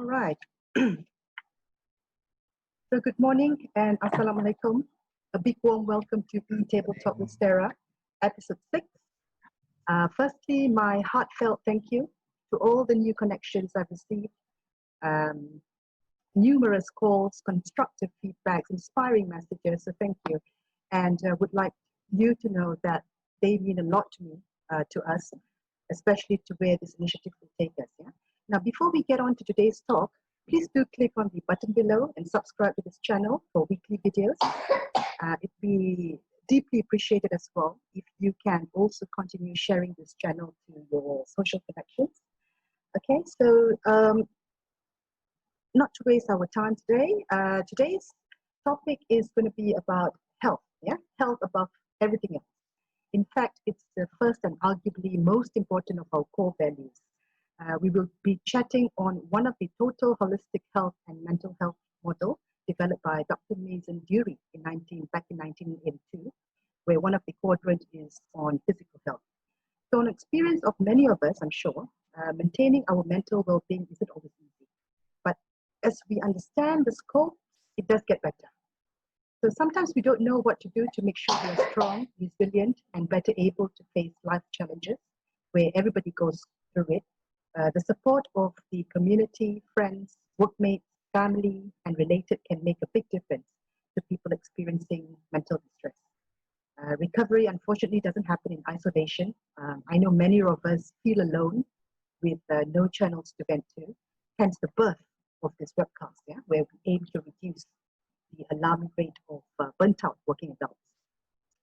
All right. So good morning and assalamualaikum. A big warm welcome to the Table Talk with Sarah, episode 6. Firstly, my heartfelt thank you to all the new connections I've received. Numerous calls, constructive feedbacks, inspiring messages. So thank you. And would like you to know that they mean a lot to me, to us, especially to where this initiative will take us. Yeah. Now, before we get on to today's talk, please do click on the button below and subscribe to this channel for weekly videos. It'd be deeply appreciated as well if you can also continue sharing this channel to your social connections. Okay, so not to waste our time today, today's topic is going to be about health, yeah? Health above everything else. In fact, it's the first and arguably most important of our core values. We will be chatting on one of the total holistic health and mental health model developed by Dr. Mason Dury back in 1982, where one of the quadrants is on physical health. So an experience of many of us, I'm sure, maintaining our mental well-being isn't always easy. But as we understand the scope, it does get better. So sometimes we don't know what to do to make sure we are strong, resilient, and better able to face life challenges where everybody goes through it. The support of the community, friends, workmates, family, and related can make a big difference to people experiencing mental distress. Recovery, unfortunately, doesn't happen in isolation. I know many of us feel alone with no channels to vent to, hence the birth of this webcast, yeah, where we aim to reduce the alarming rate of burnt out working adults.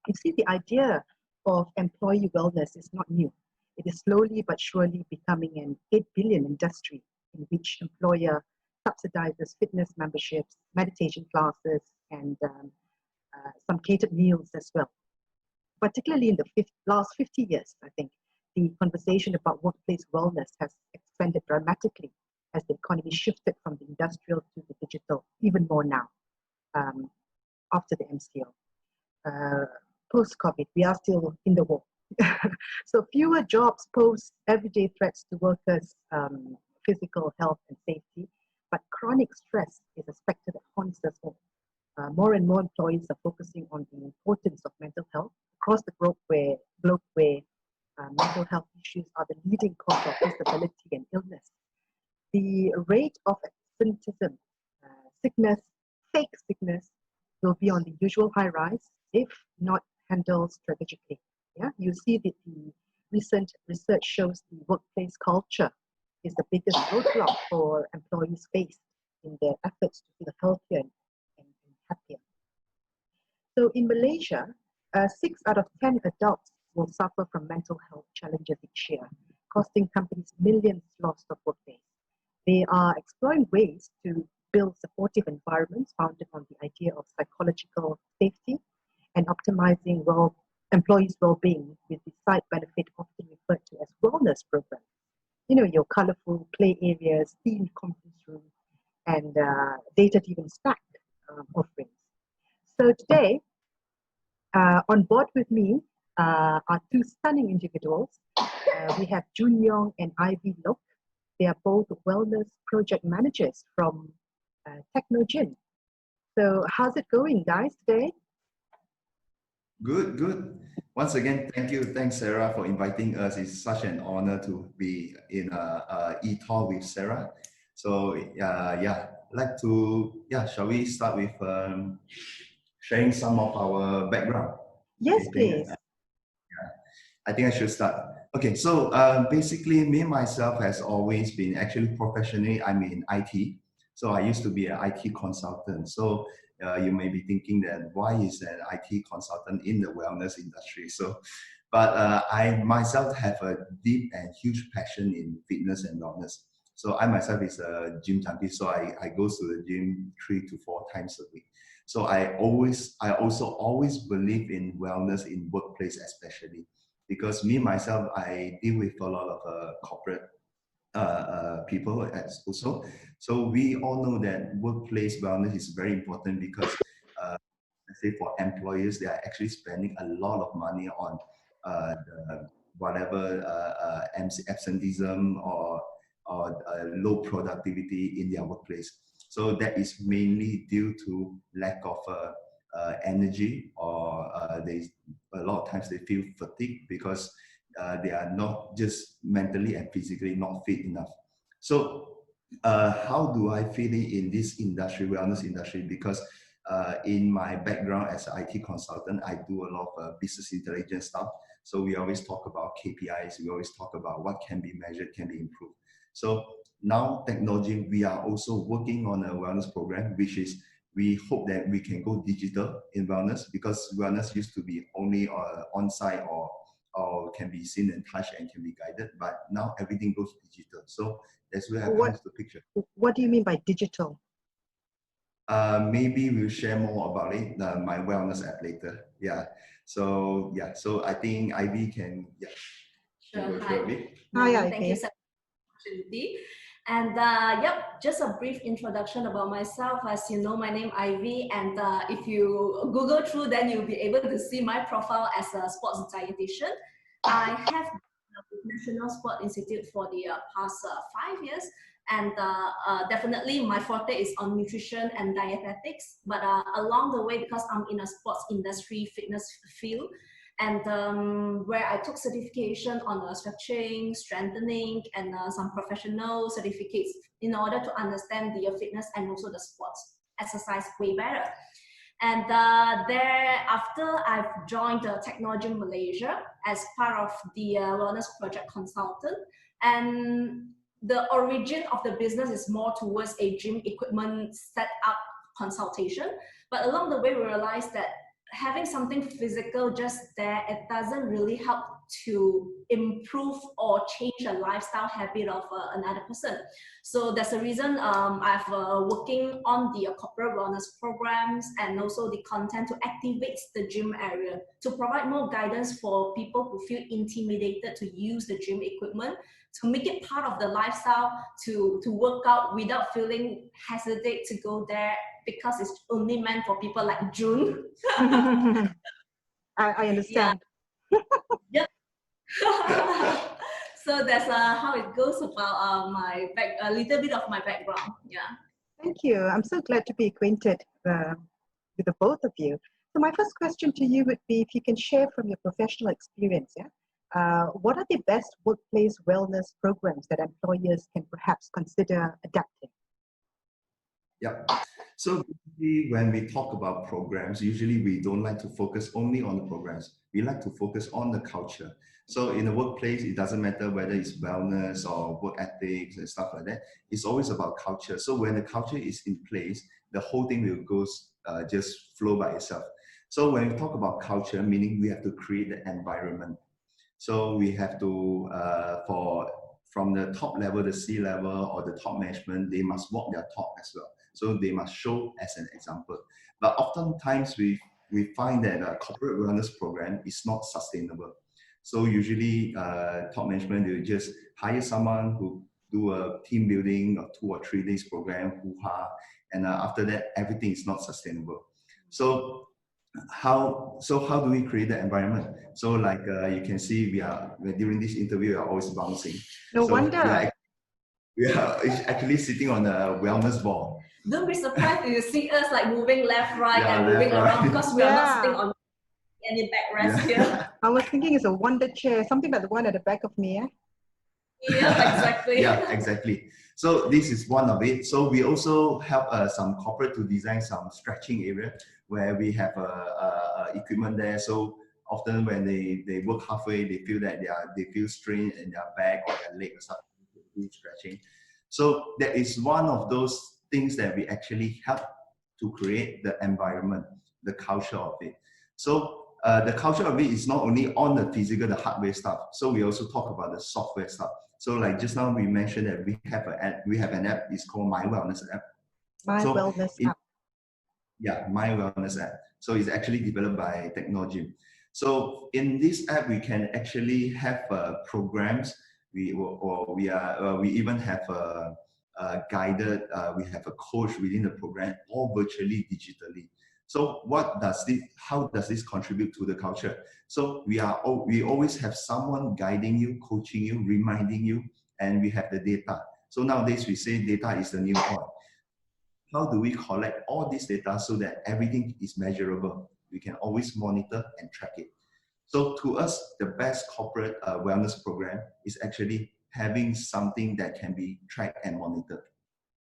You see, the idea of employee wellness is not new. It is slowly but surely becoming an 8 billion industry in which employer subsidizes fitness memberships, meditation classes, and some catered meals as well. Particularly in the last 50 years, I think, the conversation about workplace wellness has expanded dramatically as the economy shifted from the industrial to the digital, even more now, after the MCO. Post-COVID, we are still in the war. So fewer jobs pose everyday threats to workers' physical health and safety, but chronic stress is a specter that haunts us all. More and more employees are focusing on the importance of mental health across the globe where mental health issues are the leading cause of disability and illness. The rate of absenteeism, sickness, fake sickness, will be on the usual high rise if not handled strategically. Yeah, you see that the recent research shows the workplace culture is the biggest roadblock for employees faced in their efforts to feel healthier and happier. So in Malaysia, 6 out of 10 adults will suffer from mental health challenges each year, costing companies millions lost of work days. They are exploring ways to build supportive environments founded on the idea of psychological safety and optimizing employees' well-being with the side benefit often referred to as wellness programs. You know, your colorful play areas, themed conference rooms, and data-driven stack offerings. So today, on board with me are 2 stunning individuals. We have Yong and Loke. They are both wellness project managers from Technogym. So how's it going, guys, today? Good. Once again, thank you. Thanks, Sarah, for inviting us. It's such an honor to be in e-talk with Sarah. So shall we start with sharing some of our background? Yes, please. I think I should start. Okay, so basically, me myself has always been actually professionally, I'm in IT. So I used to be an IT consultant. So you may be thinking that why is an IT consultant in the wellness industry? But I myself have a deep and huge passion in fitness and wellness. So I myself is a gym junkie. So I go to the gym 3 to 4 times a week. So I also always believe in wellness in workplace, especially because me myself, I deal with a lot of corporate people also. So we all know that workplace wellness is very important because let's say for employers, they are actually spending a lot of money on whatever absenteeism or or low productivity in their workplace. So that is mainly due to lack of energy, or a lot of times they feel fatigued because they are not just mentally and physically not fit enough. So how do I fit in this industry, wellness industry? Because in my background as an IT consultant, I do a lot of business intelligence stuff. So we always talk about KPIs. We always talk about what can be measured, can be improved. So now Technogym, we are also working on a wellness program, which is we hope that we can go digital in wellness, because wellness used to be only on-site or can be seen and touched and can be guided. But now everything goes digital. So that's where I come to the picture. What do you mean by digital? Maybe we'll share more about it, my wellness app later. Yeah. So yeah. So I think Ivy can Sure. go Hi. through a bit. Thank you so much for the opportunity. And yep, just a brief introduction about myself. As you know, my name Ivy, and if you Google through, then you'll be able to see my profile as a sports dietitian. I have been with National Sport Institute for the past 5 years, and definitely my forte is on nutrition and dietetics. But along the way, because I'm in a sports industry fitness field, and where I took certification on stretching, strengthening, and some professional certificates in order to understand the fitness and also the sports exercise way better. And thereafter, I've joined the Technogym Malaysia as part of the wellness project consultant. And the origin of the business is more towards a gym equipment setup consultation. But along the way, we realized that having something physical just there, it doesn't really help to improve or change the lifestyle habit of another person. So that's the reason I've working on the corporate wellness programs and also the content to activate the gym area to provide more guidance for people who feel intimidated to use the gym equipment, to make it part of the lifestyle, to work out without feeling hesitate to go there, because it's only meant for people like June. I understand. Yeah. So that's how it goes about a little bit of my background. Yeah. Thank you. I'm so glad to be acquainted with the both of you. So my first question to you would be, if you can share from your professional experience, what are the best workplace wellness programs that employers can perhaps consider adapting? Yeah. So when we talk about programs, usually we don't like to focus only on the programs. We like to focus on the culture. So in the workplace, it doesn't matter whether it's wellness or work ethics and stuff like that. It's always about culture. So when the culture is in place, the whole thing will go just flow by itself. So when we talk about culture, meaning we have to create the environment. So we have to, from the top level, the C level or the top management, they must walk their talk as well. So they must show as an example. But oftentimes we find that a corporate wellness program is not sustainable. So usually top management, they will just hire someone who do a team building or 2 or 3 days program, and after that, everything is not sustainable. So how do we create the environment? So like you can see, during this interview, we are always bouncing. No wonder. We are actually sitting on a wellness ball. Don't be surprised if you see us like moving left, right, and moving around, because we are not sitting on any backrest here. I was thinking it's a wonder chair, something like the one at the back of me. Yeah, exactly. Yeah, exactly. So this is one of it. So we also help some corporate to design some stretching area where we have equipment there. So often when they work halfway, they feel that they feel strain in their back or their leg or something, stretching. So that is one of those things that we actually help to create the environment, the culture of it. So the culture of it is not only on the physical, the hardware stuff. So we also talk about the software stuff. So like just now we mentioned that we have an app. We have an app. It's called My Wellness App. Wellness App. Yeah, My Wellness App. So it's actually developed by Technogym. So in this app, we can actually have programs. We even have a guided. We have a coach within the program, all virtually, digitally. So how does this contribute to the culture? So we always have someone guiding you, coaching you, reminding you, and we have the data. So nowadays we say data is the new oil. How do we collect all this data so that everything is measurable? We can always monitor and track it. So to us, the best corporate wellness program is actually having something that can be tracked and monitored.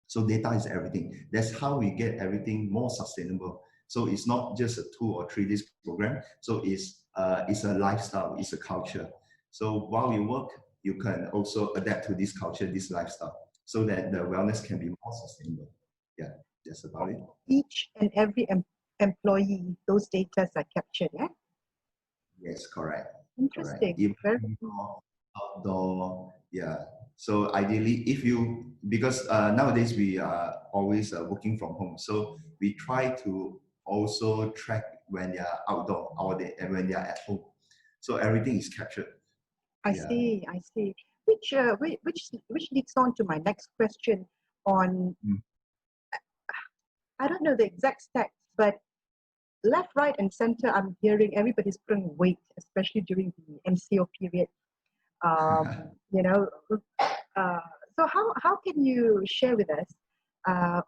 So data is everything. That's how we get everything more sustainable. So it's not just a 2 or 3 days program. So it's a lifestyle, it's a culture. So while you work, you can also adapt to this culture, this lifestyle, so that the wellness can be more sustainable. Yeah, that's about it. Each and every employee, those data are captured, yeah? Yes, correct. Interesting. Correct. Even Very indoor, outdoor, yeah. So ideally, if you, because nowadays we are always working from home, so we try to also track when they are outdoor or when they are at home. So everything is captured. I Yeah. see, I see. Which leads on to my next question on, I don't know the exact stats, but left, right, and center, I'm hearing everybody's putting weight, especially during the MCO period. You know, so how can you share with us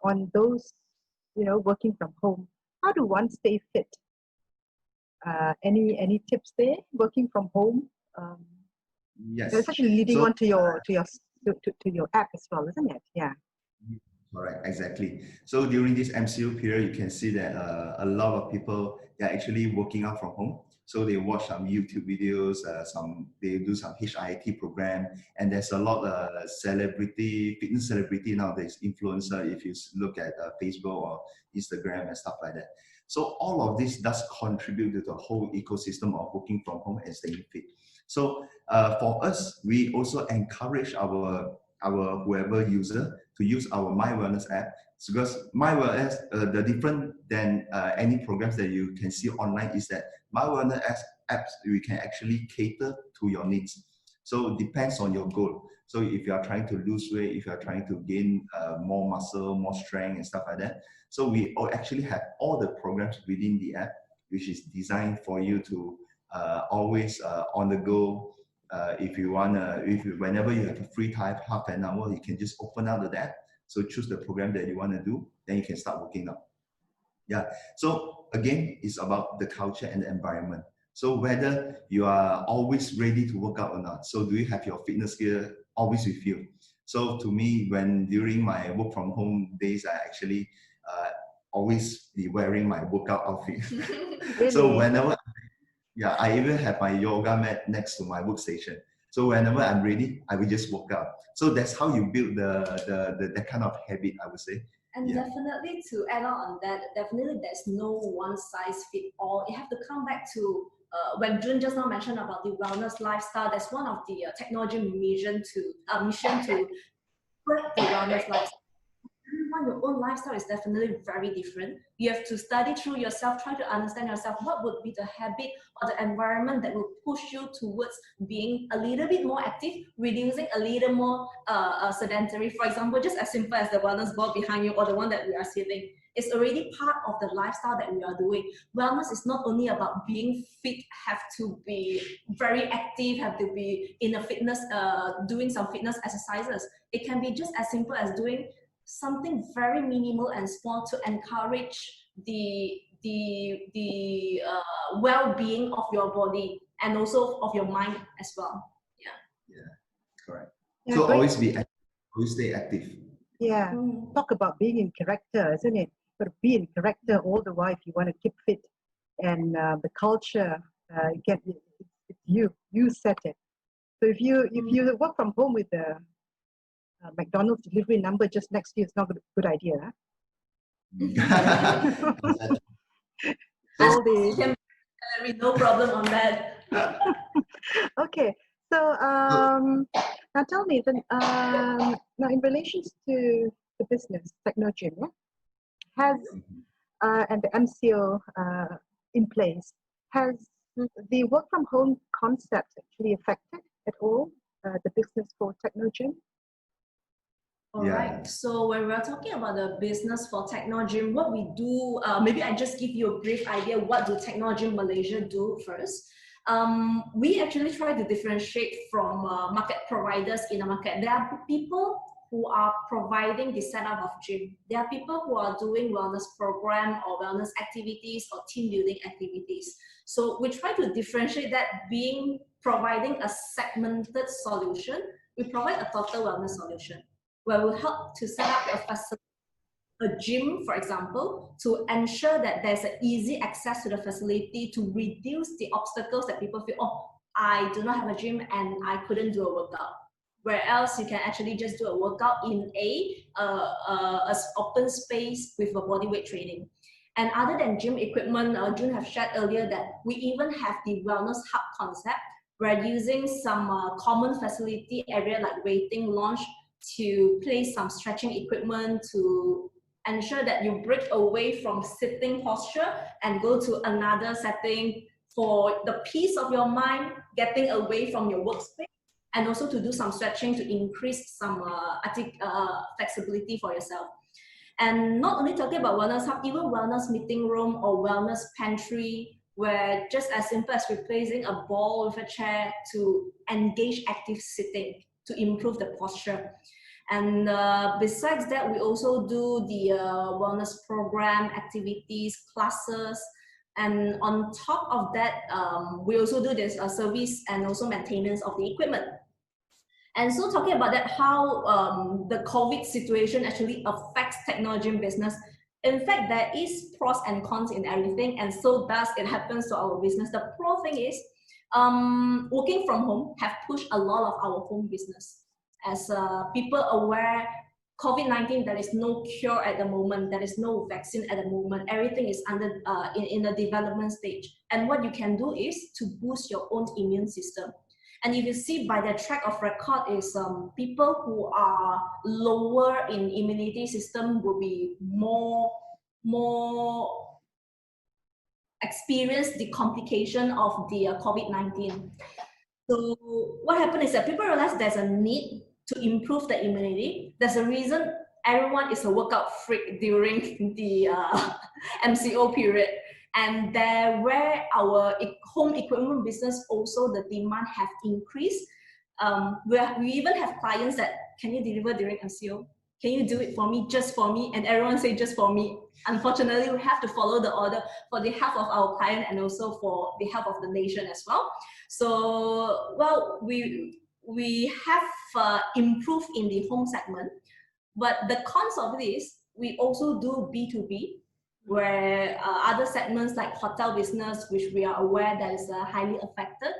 on those, you know, working from home? How do one stay fit? Any tips there? Working from home. Yes. It's actually leading So, on to your app as well, isn't it? Yeah. correct, exactly. So during this MCU period, you can see that a lot of people, they're actually working out from home. So they watch some YouTube videos, they do some HIIT program, and there's a lot of fitness celebrity nowadays, influencer, if you look at Facebook or Instagram and stuff like that. So all of this does contribute to the whole ecosystem of working from home and staying fit. So for us, we also encourage our whoever user to use our My Wellness app, because My Wellness, the different than any programs that you can see online is that My Wellness apps, we can actually cater to your needs. So it depends on your goal. So if you are trying to lose weight, if you are trying to gain more muscle, more strength and stuff like that. So we actually have all the programs within the app, which is designed for you to always on the go. If you whenever you have a free time, half an hour, you can just open out the app. So choose the program that you want to do, then you can start working out. Yeah. So again, it's about the culture and the environment. So whether you are always ready to work out or not. So do you have your fitness gear always with you? So to me, during my work from home days, I actually always be wearing my workout outfit. Really? So whenever, yeah, I even have my yoga mat next to my workstation. So whenever I'm ready, I will just work out. So that's how you build that kind of habit, I would say. And definitely to add on that, definitely there's no one size fit all. You have to come back to when June just now mentioned about the wellness lifestyle. That's one of the Technogym mission to spread the wellness lifestyle. Your own lifestyle is definitely very different. You have to study through yourself, try to understand yourself. What would be the habit or the environment that will push you towards being a little bit more active, reducing a little more sedentary. For example, just as simple as the wellness ball behind you or the one that we are sitting. It's already part of the lifestyle that we are doing. Wellness is not only about being fit, have to be very active, have to be in a fitness, doing some fitness exercises. It can be just as simple as doing something very minimal and small to encourage the well-being of your body and also of your mind as well. Yeah, correct. Yeah, so great. always stay active. Yeah, talk about being in character, isn't it? But be in character all the while if you want to keep fit. And the culture, it's you set it. So if you work from home with the McDonald's delivery number just next to you, it's not a good idea. Huh? All the no problem on that. Okay, so now tell me, then, now in relation to the business Technogym, yeah, has and the MCO in place, has the work from home concept actually affected at all the business for Technogym? All right. So when we're talking about the business for Technogym, what we do, maybe I just give you a brief idea. What do Technogym Malaysia do first? We actually try to differentiate from market providers in the market. There are people who are providing the setup of gym. There are people who are doing wellness program or wellness activities or team building activities. So we try to differentiate that, being providing a segmented solution. We provide a total wellness solution where we help to set up a facility, a gym, for example, to ensure that there's an easy access to the facility to reduce the obstacles that people feel, oh, I do not have a gym and I couldn't do a workout. Where else you can actually just do a workout in a open space with a body weight training. And other than gym equipment, June have shared earlier that we even have the wellness hub concept. We're using some common facility area like waiting lounge to place some stretching equipment to ensure that you break away from sitting posture and go to another setting for the peace of your mind, getting away from your workspace, and also to do some stretching to increase some flexibility for yourself. And not only talking about wellness hub, even wellness meeting room or wellness pantry, where just as simple as replacing a ball with a chair to engage active sitting to improve the posture. And besides that, we also do the wellness program, activities, classes. And on top of that, we also do this service and also maintenance of the equipment. And so talking about that, how the COVID situation actually affects Technogym business. In fact, there is pros and cons in everything, and so does it happens to our business. The pro thing is working from home have pushed a lot of our home business. As people aware, COVID-19, there is no cure at the moment, there is no vaccine at the moment, everything is under in a development stage. And what you can do is to boost your own immune system. And if you see by the track of record is people who are lower in immunity system will be more experience the complication of the COVID-19. So what happened is that people realize there's a need to improve the immunity. There's a reason everyone is a workout freak during the MCO period. And there where our home equipment business also the demand have increased. We even have clients that, can you deliver during MCO? Can you do it for me, just for me? And everyone say just for me. Unfortunately, we have to follow the order for the health of our client and also for the health of the nation as well. So, well, we have improved in the home segment, but the cons of this, we also do B2B, where other segments like hotel business, which we are aware that is highly affected,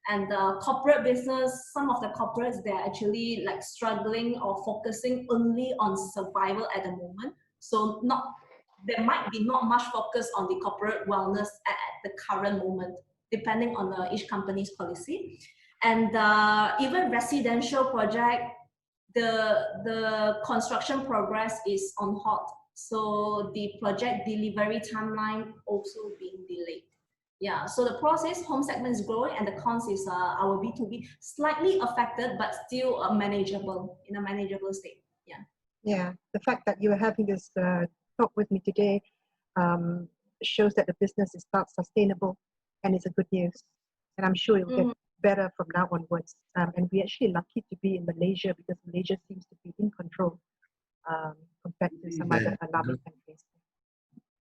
and corporate business, some of the corporates, they're actually like struggling or focusing only on survival at the moment. So there might be not much focus on the corporate wellness at the current moment, depending on each company's policy. And even residential project, the construction progress is on hold. So the project delivery timeline also being delayed. Yeah, so the process, home segment is growing, and the cons is our B2B slightly affected, but still manageable, in a manageable state. Yeah. Yeah, the fact that you are having this talk with me today shows that the business is not sustainable, and it's a good news. And I'm sure it'll get better from now onwards. And we're actually lucky to be in Malaysia, because Malaysia seems to be in control compared to some other alarming countries.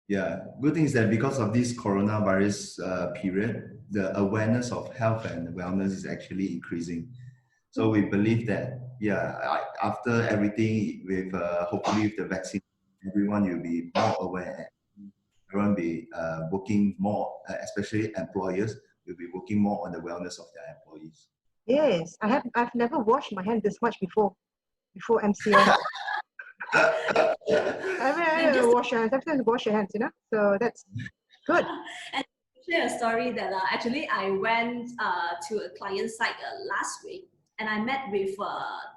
Yeah, good thing is that because of this coronavirus period, the awareness of health and wellness is actually increasing. So we believe that, after everything, with hopefully with the vaccine, everyone will be more aware. Everyone will be working more, especially employers will be working more on the wellness of their employees. Yes, I've never washed my hands this much before MCO. I never wash your hands. Sometimes wash your hands, So that's good. And share a story that actually I went to a client site last week, and I met with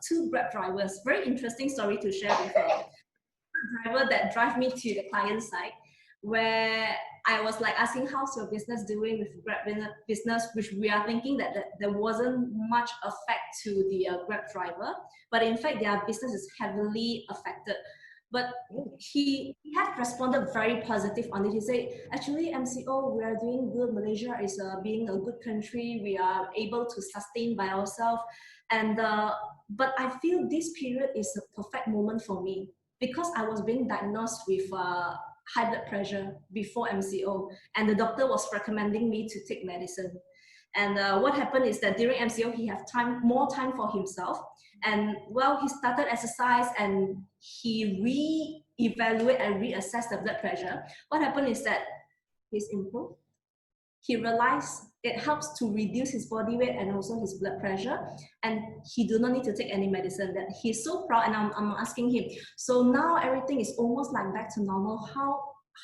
2 Grab drivers. Very interesting story to share with the driver that drive me to the client site, where I was like asking, how's your business doing with Grab business, which we are thinking that there wasn't much effect to the Grab driver, but in fact their business is heavily affected. But he had responded very positive on it. He said, actually, MCO, we are doing good. Malaysia is being a good country. We are able to sustain by ourselves. And But I feel this period is a perfect moment for me because I was being diagnosed with high blood pressure before MCO, and the doctor was recommending me to take medicine. And what happened is that during MCO, he had more time for himself. And well, he started exercise and he re-evaluate and reassess the blood pressure. What happened is that he's improved. He realized it helps to reduce his body weight and also his blood pressure, and he do not need to take any medicine. That he's so proud, and I'm asking him, so now everything is almost like back to normal.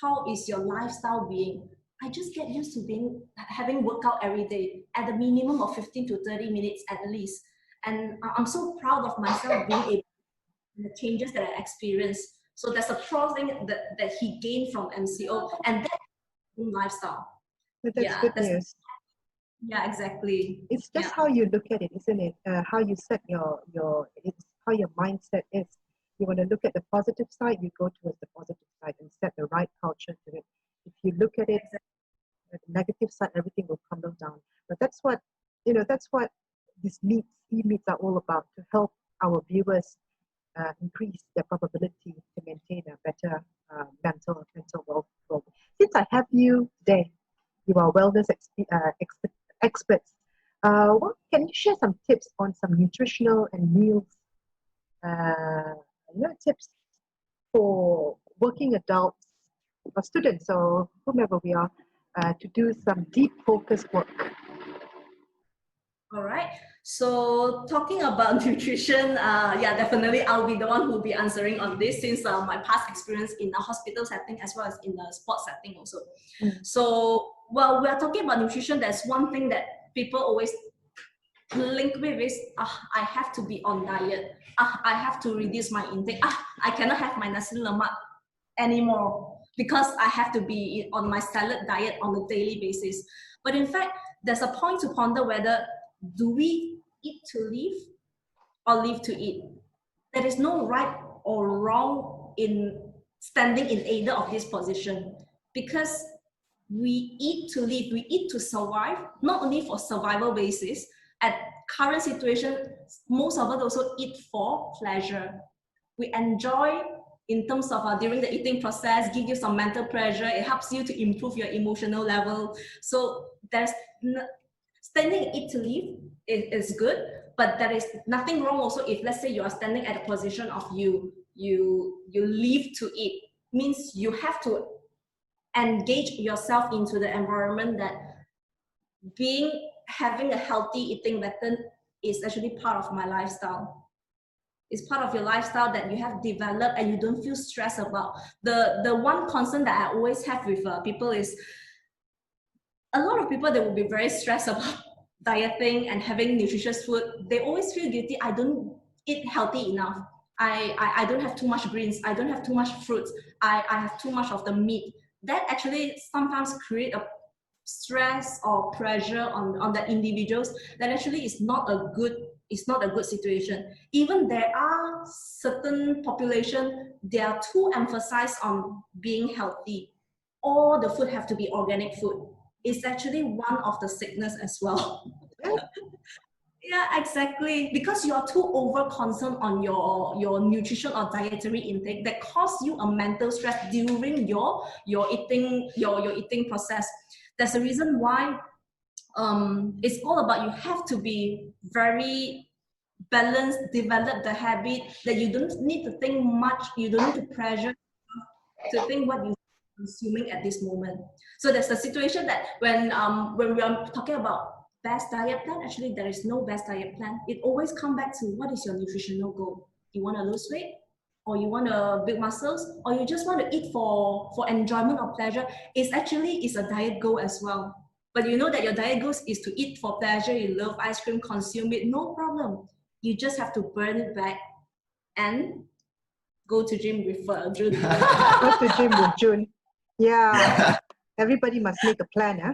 How is your lifestyle being? I just get used to having workout every day at the minimum of 15 to 30 minutes at least. And I'm so proud of myself being able to the changes that I experienced. So that's a pro thing that he gained from MCO, and that's lifestyle. But that's good news. Yeah, exactly. It's just how you look at it, isn't it? How you set it's how your mindset is. You want to look at the positive side, you go towards the positive side and set the right culture to it. If you look at it, at the negative side, everything will crumble down. But that's what these e-meets are all about, to help our viewers increase their probability to maintain a better mental well-being. Since I have you today, you are wellness experts. Can you share some tips on some nutritional and meals tips for working adults or students or whomever we are to do some deep focus work? All right. So talking about nutrition, yeah, definitely I'll be the one who will be answering on this, since my past experience in a hospital setting as well as in a sports setting also. So, well, we are talking about nutrition. There's one thing that people always link with is, I have to be on diet. I have to reduce my intake. I cannot have my nasi lemak anymore because I have to be on my salad diet on a daily basis. But in fact, there's a point to ponder whether do we eat to live or live to eat? There is no right or wrong in standing in either of this position, because we eat to live, we eat to survive, not only for survival basis. At current situation, most of us also eat for pleasure. We enjoy in terms of during the eating process, give you some mental pleasure. It helps you to improve your emotional level. So there's standing eat to live is good, but there is nothing wrong also if, let's say, you are standing at a position of you live to eat. Means you have to engage yourself into the environment that having a healthy eating method is actually part of my lifestyle. It's part of your lifestyle that you have developed and you don't feel stressed about. The one concern that I always have with people is, a lot of people, they will be very stressed about dieting and having nutritious food. They always feel guilty. I don't eat healthy enough. I don't have too much greens. I don't have too much fruits. I have too much of the meat. That actually sometimes create a stress or pressure on the individuals that actually is not a good situation. Even there are certain population, they are too emphasized on being healthy. All the food have to be organic food. It's actually one of the sickness as well. Yeah, exactly. Because you are too over concerned on your nutrition or dietary intake, that cause you a mental stress during your eating process. That's the reason why it's all about, you have to be very balanced, develop the habit that you don't need to think much, you don't need to pressure to think what you're consuming at this moment. So there's a situation that when we are talking about best diet plan, actually there is no best diet plan. It always comes back to, what is your nutritional goal? You want to lose weight, or you want to build muscles, or you just want to eat for enjoyment or pleasure? It's a diet goal as well. But you know that your diet goal is to eat for pleasure. You love ice cream, consume it, no problem. You just have to burn it back and go to gym with June. Go to gym with June. Yeah. Everybody must make a plan, huh?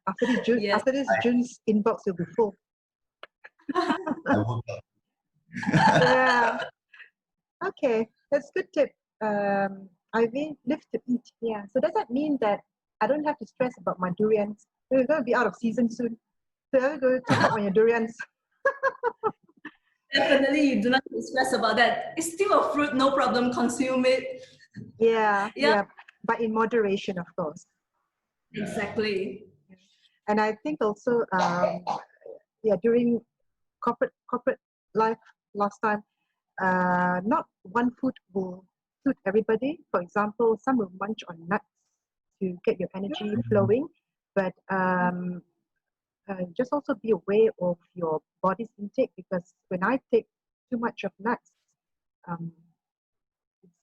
After this, June's inbox will be full. Yeah. Okay, that's a good tip. Ivy, live to eat. Yeah. So does that mean that I don't have to stress about my durians? They're going to be out of season soon. So I'm going to stock on your durians. Definitely, you do not need to stress about that. It's still a fruit, no problem. Consume it. Yeah, Yeah, yeah, but in moderation, of course. exactly. And I think also, yeah, during corporate life last time, not one food will suit everybody. For example, some will munch on nuts to get your energy flowing, but just also be aware of your body's intake, because when I take too much of nuts, um,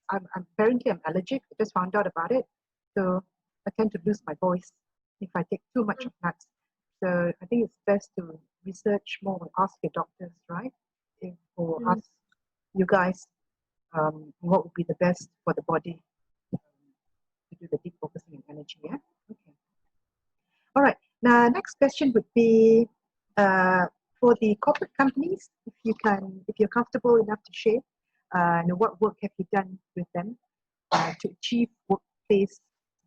apparently I'm allergic. I just found out about it, so I tend to lose my voice if I take too much of nuts. So I think it's best to research more and ask your doctors, right? Or ask you guys what would be the best for the body to do the deep focusing and energy. Yeah. Okay. All right. Now, next question would be for the corporate companies, if you're comfortable enough to share, what work have you done with them to achieve workplace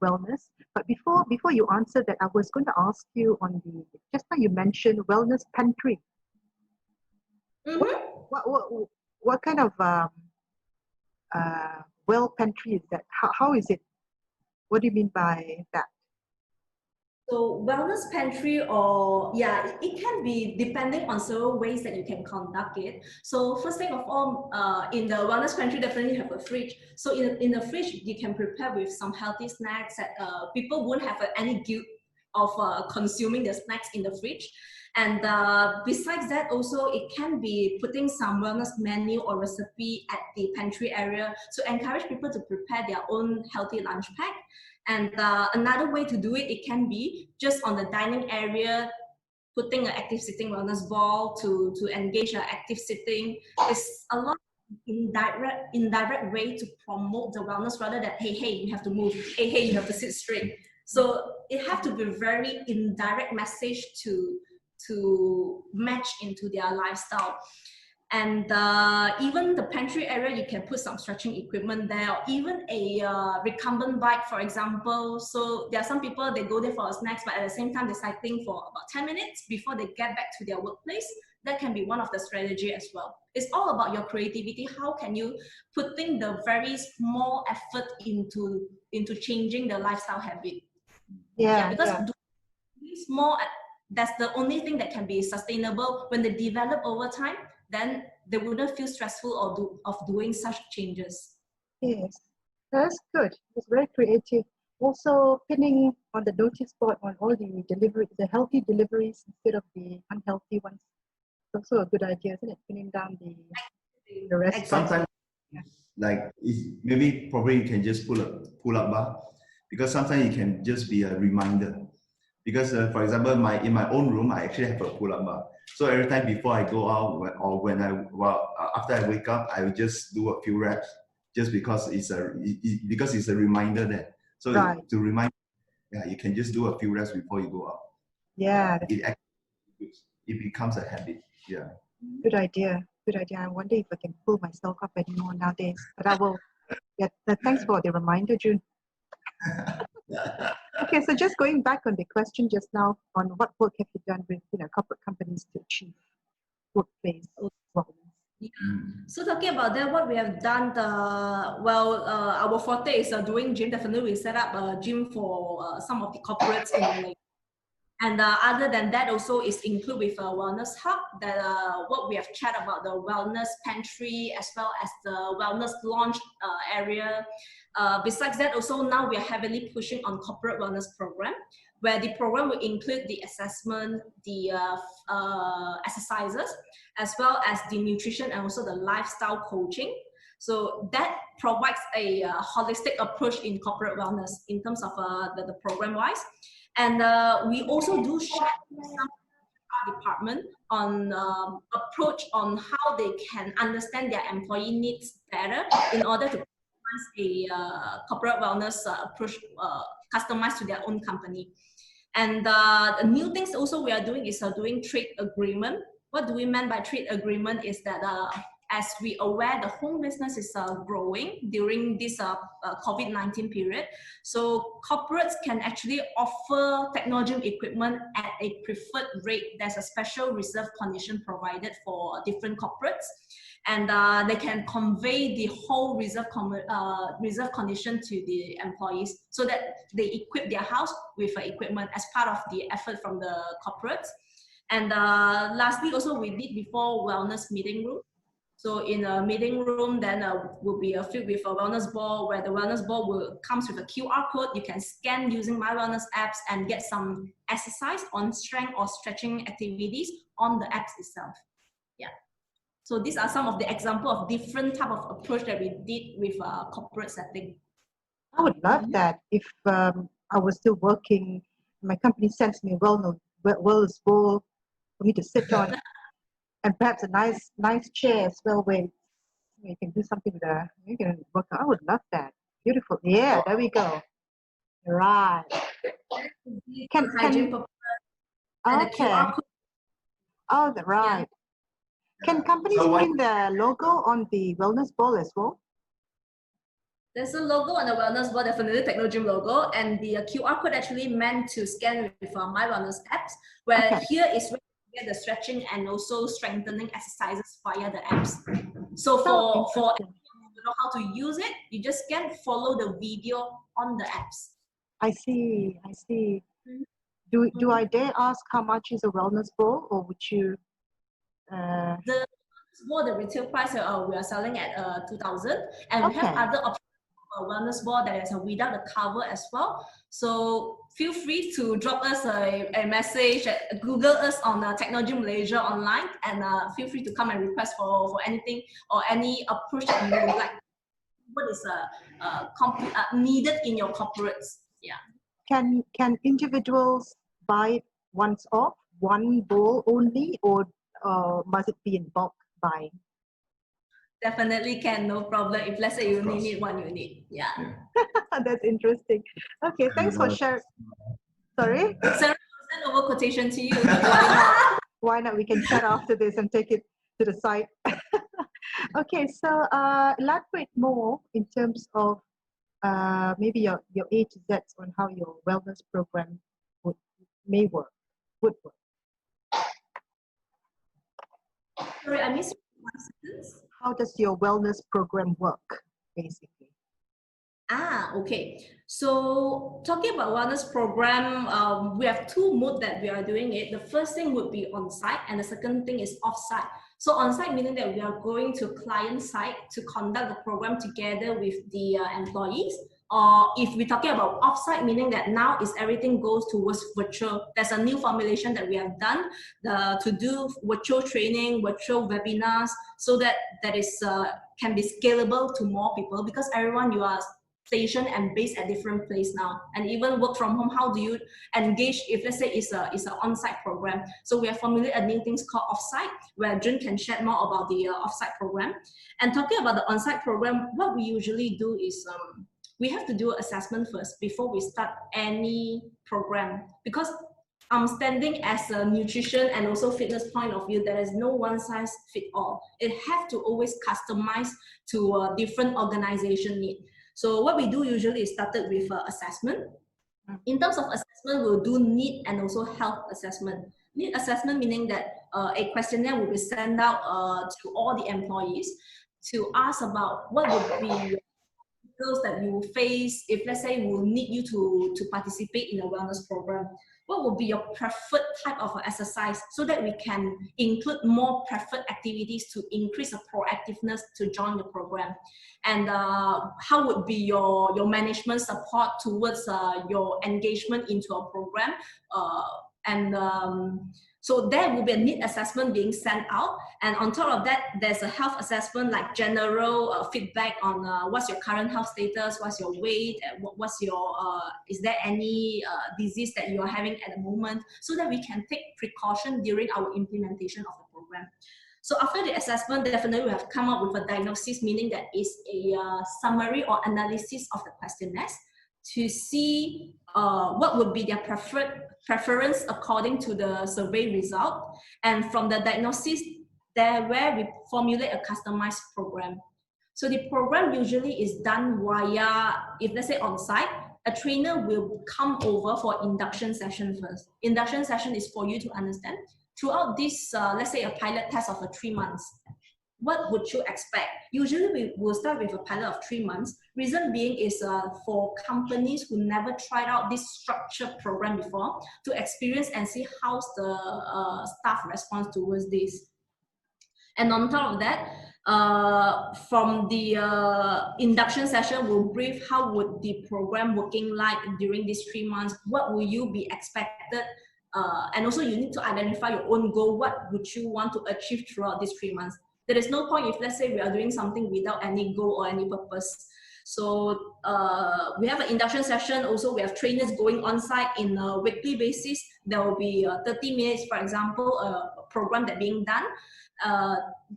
wellness? But before you answer that, I was going to ask you on the just now you mentioned wellness pantry. What kind of well pantry is that? How is it? What do you mean by that? So wellness pantry, or yeah, it can be depending on several ways that you can conduct it. So first thing of all, in the wellness pantry, definitely have a fridge. So in the fridge, you can prepare with some healthy snacks that people won't have any guilt of consuming the snacks in the fridge. And besides that, also it can be putting some wellness menu or recipe at the pantry area to encourage people to prepare their own healthy lunch pack. And another way to do it, it can be just on the dining area, putting an active sitting wellness ball to engage active sitting. It's a lot of indirect way to promote the wellness rather than, hey, you have to move, hey, you have to sit straight. So it have to be very indirect message to match into their lifestyle. And even the pantry area, you can put some stretching equipment there, or even a recumbent bike, for example. So there are some people, they go there for snacks, but at the same time, they're cycling for about 10 minutes before they get back to their workplace. That can be one of the strategy as well. It's all about your creativity. How can you putting the very small effort into changing the lifestyle habit? Because small, that's the only thing that can be sustainable. When they develop over time, then they wouldn't feel stressful of doing such changes. Yes, that's good. It's very creative. Also, pinning on the notice board on all the healthy deliveries instead of the unhealthy ones. It's also a good idea, isn't it? Pinning down the restaurant. Sometimes, like maybe probably you can just pull up bar, because sometimes it can just be a reminder. Because for example, in my own room, I actually have a pull-up bar. So every time before I go out after I wake up, I will just do a few reps, just because it's a reminder there. So to remind, you can just do a few reps before you go out. Yeah, it becomes a habit. Yeah. Good idea. Good idea. I wonder if I can pull myself up anymore nowadays. But I will. Yeah. Thanks for the reminder, June. Okay, so just going back on the question just now on what work have you done with corporate companies to achieve workplace wellness? So talking about that, what we have done, our forte is doing gym. Definitely, we set up a gym for some of the corporates in Malaysia. And other than that, also is include with a wellness hub. That what we have chat about the wellness pantry as well as the wellness launch area. Besides that, also now we are heavily pushing on corporate wellness program, where the program will include the assessment, the exercises, as well as the nutrition and also the lifestyle coaching. So that provides a holistic approach in corporate wellness in terms of the program wise. And we also do share some department on approach on how they can understand their employee needs better in order to customize a corporate wellness approach customized to their own company. And the new things also we are doing is doing trade agreement. What do we mean by trade agreement is that as we aware, the home business is growing during this COVID-19 period. So corporates can actually offer Technogym equipment at a preferred rate. There's a special reserve condition provided for different corporates. And they can convey the whole reserve condition to the employees so that they equip their house with equipment as part of the effort from the corporates. And lastly, also we did before wellness meeting room. So in a meeting room, then will be filled with a wellness ball, where the wellness ball comes with a QR code. You can scan using My Wellness apps and get some exercise on strength or stretching activities on the apps itself. Yeah. So these are some of the examples of different type of approach that we did with a corporate setting. I would love that if I was still working, my company sends me a wellness bowl for me to sit on, and perhaps a nice chair as well, where you can do something with you can work out. I would love that. Beautiful. Yeah, there we go. Right. Can okay. Oh, right. Yeah. Can companies print the logo on the wellness ball as well? There's a logo on the wellness ball, definitely Technogym logo, and the QR code actually meant to scan with My Wellness apps, where here is where you get the stretching and also strengthening exercises via the apps. So for anyone who know how to use it, you just can follow the video on the apps. I see. Do I dare ask how much is a wellness ball, or would you? The retail price we are selling at 2,000, and we have other options. A wellness ball that is without the cover as well. So feel free to drop us a message, Google us on Technogym Malaysia online, and feel free to come and request for anything or any approach that you would like. What is needed in your corporates? Yeah. Can individuals buy it once off, one bowl only, or must it be in bulk buying? Definitely can, no problem. If let's say you only need one unit, yeah. That's interesting. Okay, thanks for sharing. Sorry? Sarah, I'll send over quotation to you. Why not? We can chat after this and take it to the side. Okay, so elaborate more in terms of maybe your A to Z on how your wellness program would work. Sorry, I missed one sentence. How does your wellness program work, basically? Okay. So talking about wellness program, we have two modes that we are doing it. The first thing would be on-site, and the second thing is off-site. So on-site meaning that we are going to client site to conduct the program together with the employees. Or if we're talking about off-site, meaning that now is everything goes towards virtual. There's a new formulation that we have done to do virtual training, virtual webinars, so that can be scalable to more people, because everyone, you are stationed and based at different place now, and even work from home. How do you engage if let's say it's an on-site program? So we have formulated a new things called off-site, where Jun can share more about the off-site program. And talking about the on-site program, what we usually do is we have to do assessment first before we start any program, because I'm standing as a nutrition and also fitness point of view. There is no one size fit all. It has to always customize to a different organization need. So what we do usually is started with assessment. In terms of assessment, we'll do need and also health assessment. Need assessment meaning that a questionnaire will be sent out to all the employees to ask about what would be those that you will face if let's say we'll need you to participate in a wellness program. What will be your preferred type of exercise, so that we can include more preferred activities to increase the proactiveness to join the program. And how would be your management support towards your engagement into a program. So there will be a need assessment being sent out, and on top of that, there's a health assessment like general feedback on what's your current health status, what's your weight, what's your is there any disease that you are having at the moment, so that we can take precaution during our implementation of the program. So after the assessment, definitely we have come up with a diagnosis, meaning that is a summary or analysis of the questionnaires to see what would be their preference according to the survey result. And from the diagnosis, there where we formulate a customized program. So the program usually is done via, if let's say on site, a trainer will come over for induction session first. Induction session is for you to understand throughout this, let's say a pilot test of 3 months. What would you expect? Usually we will start with a pilot of 3 months. Reason being is for companies who never tried out this structured program before to experience and see how's the staff response towards this. And on top of that, from the induction session, we'll brief how would the program working like during these 3 months, what will you be expected, and also you need to identify your own goal, what would you want to achieve throughout these 3 months. There is no point if let's say we are doing something without any goal or any purpose. So we have an induction session. Also, we have trainers going on site in a weekly basis. There will be 30 minutes, for example, a program that being done.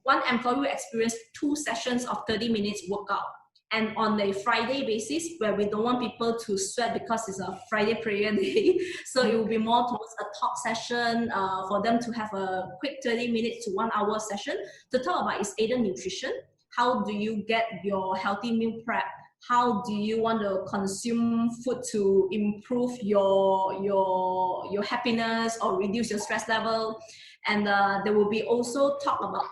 One employee will experience 2 sessions of 30 minutes workout. And on a Friday basis, where we don't want people to sweat because it's a Friday prayer day, so it will be more towards a talk session for them to have a quick 30 minutes to 1 hour session to talk about is either nutrition, how do you get your healthy meal prep, how do you want to consume food to improve your happiness or reduce your stress level. And there will be also talk about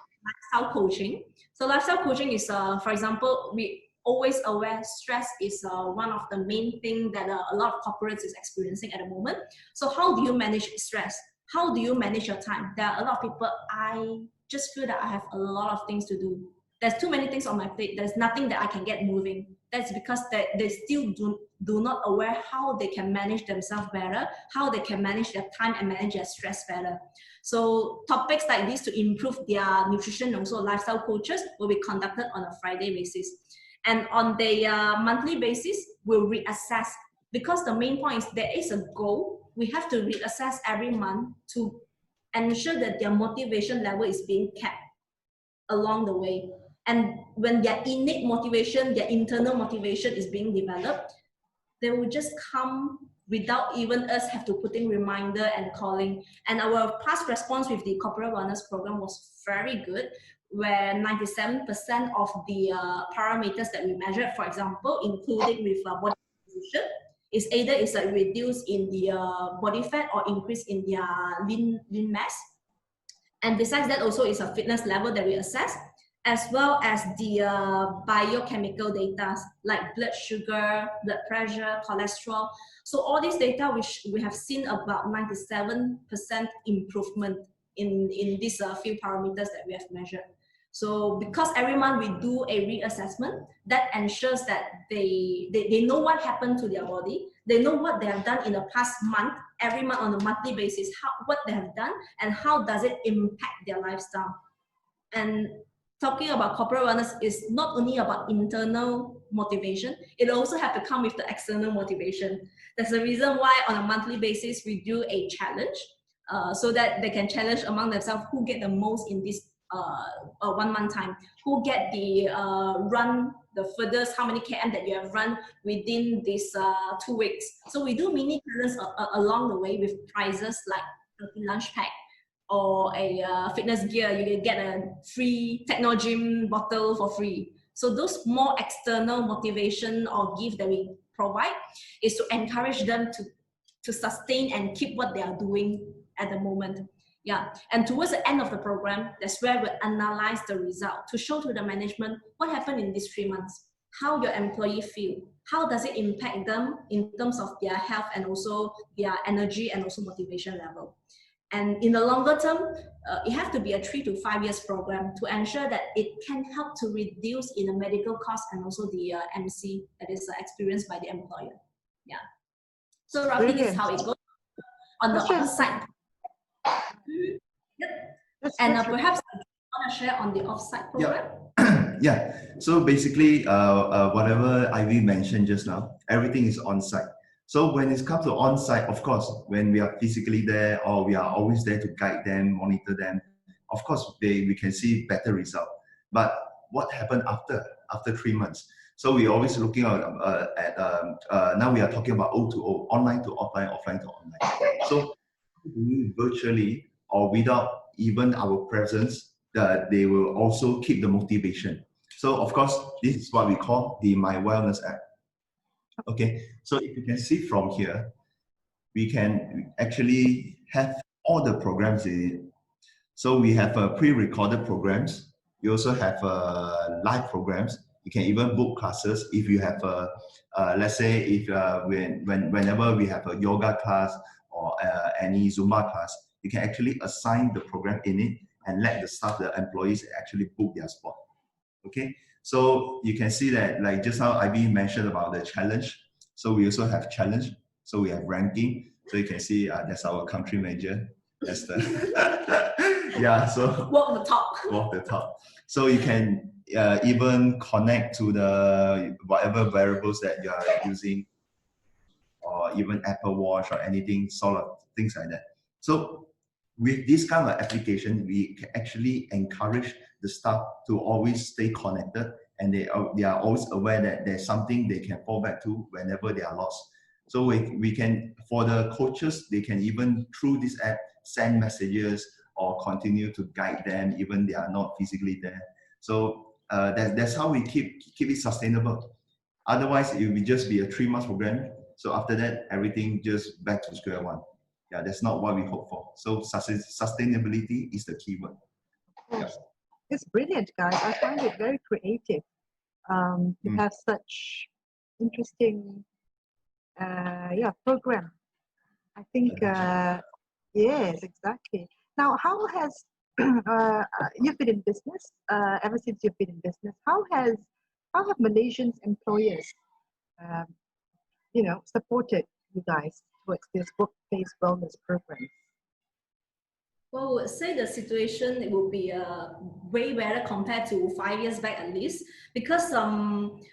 lifestyle coaching. So lifestyle coaching is, for example, we always aware stress is one of the main things that a lot of corporates is experiencing at the moment. So how do you manage stress? How do you manage your time? There are a lot of people, I just feel that I have a lot of things to do. There's too many things on my plate. There's nothing that I can get moving. That's because they still do not aware how they can manage themselves better, how they can manage their time and manage their stress better. So topics like this to improve their nutrition and also lifestyle coaches will be conducted on a Friday basis. And on the monthly basis, we'll reassess. Because the main point is there is a goal, we have to reassess every month to ensure that their motivation level is being kept along the way. And when their innate motivation, their internal motivation is being developed, they will just come without even us have to put in reminder and calling. And our past response with the corporate wellness program was very good, where 97% of the parameters that we measured, for example, including with body composition, is either is a reduce in the body fat or increase in their lean mass. And besides that, also is a fitness level that we assess, as well as the biochemical data like blood sugar, blood pressure, cholesterol. So all these data, which we have seen about 97% improvement in these few parameters that we have measured. So because every month we do a reassessment, that ensures that they know what happened to their body. They know what they have done in the past month, every month on a monthly basis, what they have done and how does it impact their lifestyle. And talking about corporate wellness is not only about internal motivation, it also have to come with the external motivation. That's the reason why on a monthly basis, we do a challenge so that they can challenge among themselves who get the most in this 1 month time, who get the run the furthest, how many km that you have run within these 2 weeks. So we do mini challenges along the way with prizes like lunch pack or a fitness gear. You can get a free Technogym bottle for free. So those more external motivation or gift that we provide is to encourage them to sustain and keep what they are doing at the moment. Yeah, and towards the end of the program, that's where we analyze the result to show to the management what happened in these 3 months, how your employee feel, how does it impact them in terms of their health and also their energy and also motivation level. And in the longer term, it has to be a 3 to 5 years program to ensure that it can help to reduce in the medical cost and also the MC that is experienced by the employer. Yeah. So roughly this is how it goes on the offsite. Yep. And perhaps you want to share on the offsite program? Yeah. Yeah. So basically, whatever Ivy mentioned just now, everything is on site. So when it comes to on-site, of course, when we are physically there or we are always there to guide them, monitor them, of course, we can see better result. But what happened after 3 months? So we're always looking at now we are talking about O2O, online to offline, offline to online. So virtually or without even our presence, they will also keep the motivation. So of course, this is what we call the My Wellness app. Okay, so if you can see from here, we can actually have all the programs in it. So we have pre-recorded programs. We also have live programs. You can even book classes if you have let's say if whenever we have a yoga class or any Zumba class, you can actually assign the program in it and let the staff, the employees actually book their spot. Okay, so you can see that like just how Ivy mentioned about the challenge. So we also have challenge. So we have ranking. So you can see that's our country manager. That's the yeah. So Walk the talk. walk the talk. So you can even connect to the whatever variables that you are using, or even Apple Watch or anything, sort of things like that. So with this kind of application, we can actually encourage the staff to always stay connected, and they are always aware that there's something they can fall back to whenever they are lost. So we can, for the coaches, they can even through this app send messages or continue to guide them even they are not physically there. So that's how we keep it sustainable. Otherwise, it will just be a 3 month program. So after that, everything just back to square one. Yeah, that's not what we hope for. So sustainability is the key word. Yeah. It's brilliant, guys. I find it very creative to have such interesting program. I think yes, exactly. Now, how has you've been in business ever since you've been in business? How have Malaysians employers supported you guys towards this workplace wellness program? Well, I would say the situation it will be way better compared to 5 years back at least, because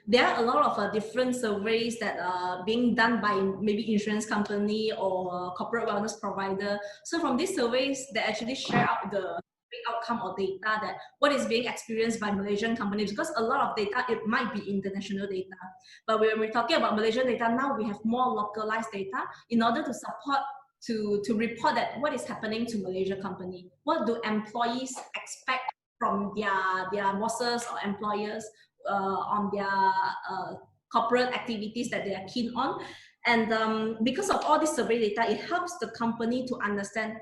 there are a lot of different surveys that are being done by maybe insurance company or corporate wellness provider. So from these surveys, they actually share out the outcome or data that what is being experienced by Malaysian companies, because a lot of data, it might be international data. But when we're talking about Malaysian data now, we have more localized data in order to support to report that what is happening to Malaysia company. What do employees expect from their bosses or employers on their corporate activities that they are keen on. And because of all this survey data, it helps the company to understand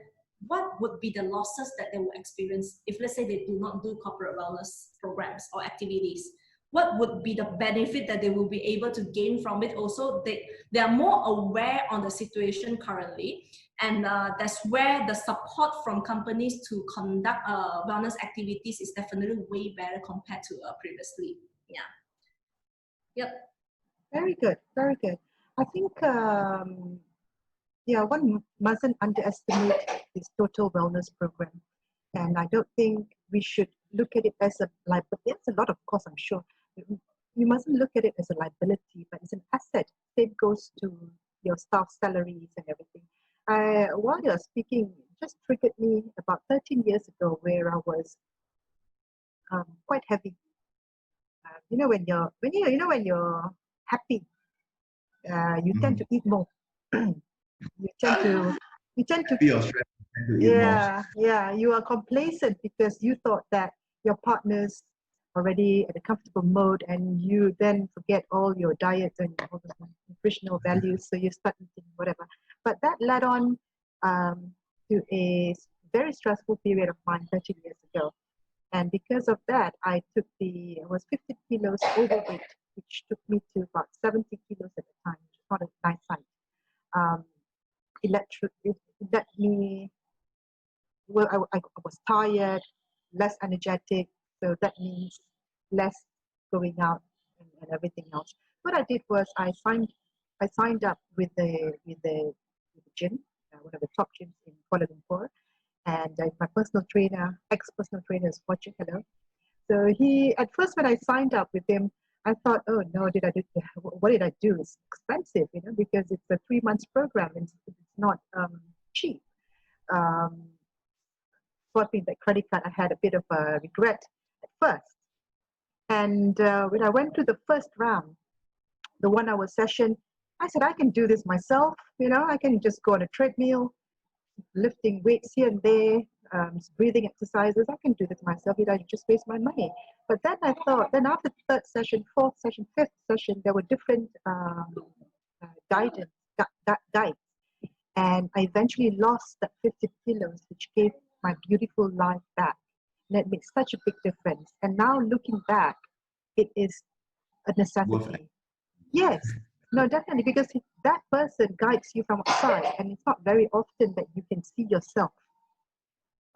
what would be the losses that they will experience if, let's say, they do not do corporate wellness programs or activities. What would be the benefit that they will be able to gain from it? Also, they are more aware on the situation currently, and that's where the support from companies to conduct wellness activities is definitely way better compared to previously. Yeah. Yep. Very good, very good. I think one mustn't underestimate this total wellness program, and I don't think we should look at it as a liability. There's a lot of cost, I'm sure. You mustn't look at it as a liability, but it's an asset. Same goes to your staff salaries and everything. While you're speaking, it just triggered me about 13 years ago, where I was quite heavy. When you're happy, you tend to eat more. you tend to Feel stress to eat more. you are complacent because you thought that your partner's already at a comfortable mode, and you then forget all your diets and all the nutritional values, so you start eating whatever. But that led on to a very stressful period of mine 13 years ago. And because of that, I was 50 kilos overweight, which took me to about 70 kilos at the time, which is not a nice sight. It let me, well, I was tired, less energetic, so that means less going out and everything else. What I did was I signed up with the gym, one of the top gyms in Kuala Lumpur, and my ex-personal trainer is watching. Hello. So at first when I signed up with him, I thought, oh no, what did I do? It's expensive, because it's a 3 months program and it's not cheap. Bought me the credit card. I had a bit of a regret at first. And when I went to the first round, the 1 hour session, I said, I can do this myself. I can just go on a treadmill, lifting weights here and there, breathing exercises. I can do this myself. I just waste my money. But then I thought, then after the third session, fourth session, fifth session, there were different guides. And I eventually lost that 50 kilos, which gave my beautiful life back. And it made such a big difference. And now looking back, it is a necessity. Yes, no, definitely, because that person guides you from outside, and it's not very often that you can see yourself.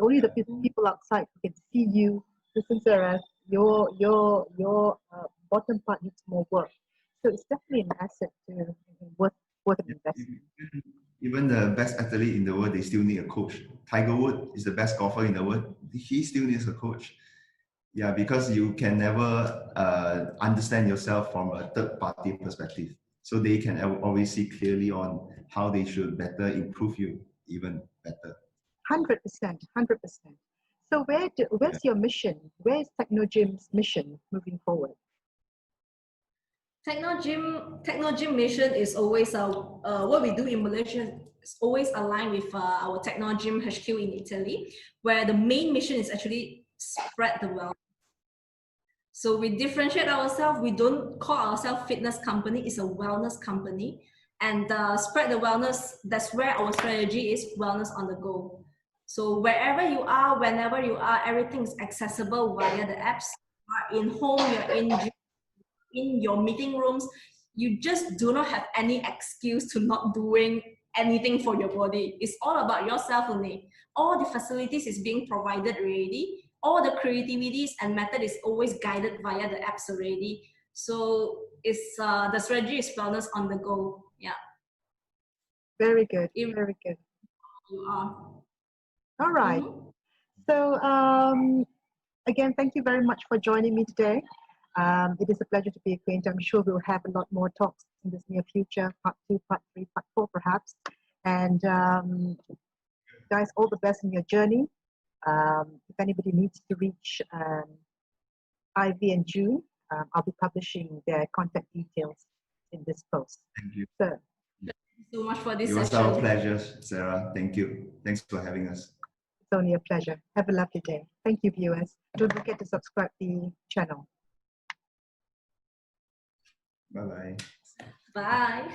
Only the people outside who can see you. Listen, Sarah, your bottom part needs more work. So it's definitely an asset to worth an investment. Even the best athlete in the world, they still need a coach. Tiger Woods is the best golfer in the world. He still needs a coach. Yeah, because you can never understand yourself from a third-party perspective. So they can always see clearly on how they should better improve you even better. 100%, 100%. So where's your mission? Where's Technogym's mission moving forward? Technogym mission is always what we do in Malaysia is always aligned with our Technogym HQ in Italy, where the main mission is actually spread the wellness. So we differentiate ourselves. We don't call ourselves fitness company. It's a wellness company, and spread the wellness. That's where our strategy is: wellness on the go. So wherever you are, whenever you are, everything is accessible via the apps. You are in home, you're in your meeting rooms. You just do not have any excuse to not doing anything for your body. It's all about yourself only. All the facilities is being provided already. All the creativities and method is always guided via the apps already. So it's the strategy is wellness on the go. Yeah. Very good. Very good. You are. All right. So again, thank you very much for joining me today. It is a pleasure to be acquainted. I'm sure we'll have a lot more talks in this near future, part 2, part 3, part 4 perhaps. And guys, all the best in your journey. If anybody needs to reach Ivy and June, I'll be publishing their contact details in this post. Thank you. So, Thank you so much for this It was session. our pleasure, Sarah. Thank you. Thanks for having us. it's only a pleasure. Have a lovely day. Thank you, viewers. Don't forget to subscribe the channel. Bye-bye. Bye.